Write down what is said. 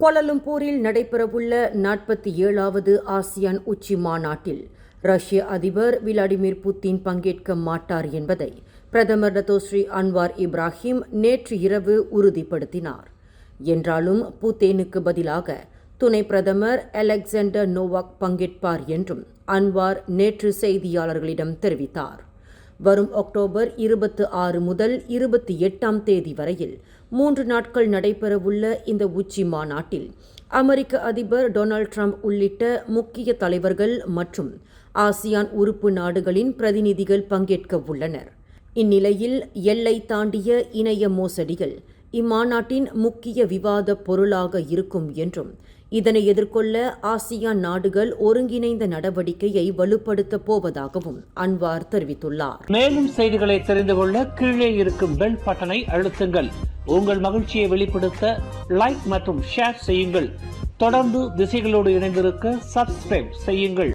கோலாலம்பூரில் நடைபெறவுள்ள 47வது ஆசியான் உச்சி மாநாட்டில் ரஷ்ய அதிபர் விளாடிமிர் புட்டின் பங்கேற்க மாட்டார் என்பதை பிரதமர் டத்தோஸ்ரீ அன்வார் இப்ராஹிம் நேற்று இரவு உறுதிப்படுத்தினார். என்றாலும் புட்டினுக்கு பதிலாக துணை பிரதமர் அலெக்சாண்டர் நோவாக் பங்கேற்பார் என்றும் அன்வார் நேற்று செய்தியாளர்களிடம் தெரிவித்தார். வரும் அக்டோபர் 26 முதல் 28ஆம் தேதி வரையில் 3 நாட்கள் நடைபெறவுள்ள இந்த உச்சி மாநாட்டில் அமெரிக்க அதிபர் டொனால்ட் ட்ரம்ப் உள்ளிட்ட முக்கிய தலைவர்கள் மற்றும் ஆசியான் உறுப்பு நாடுகளின் பிரதிநிதிகள் பங்கேற்க உள்ளனர். இந்நிலையில் எல்லை தாண்டிய இணைய மோசடிகள் இம்மாநாட்டின் முக்கிய விவாத பொருளாக இருக்கும் என்றும் இதனை எதிர்கொள்ள ஆசியான் நாடுகள் ஒருங்கிணைந்த நடவடிக்கையை வலுப்படுத்தப் போவதாகவும் அன்வார் தெரிவித்துள்ளார். மேலும் செய்திகளை தெரிந்து கொள்ள கீழே இருக்கும் பெல் பட்டனை அழுத்துங்கள். உங்கள் மகிழ்ச்சியை வெளிப்படுத்த லைக் மற்றும் ஷேர் செய்யுங்கள். தொடர்ந்து திசைகளோடு இணைந்திருக்க சப்ஸ்கிரைப் செய்யுங்கள்.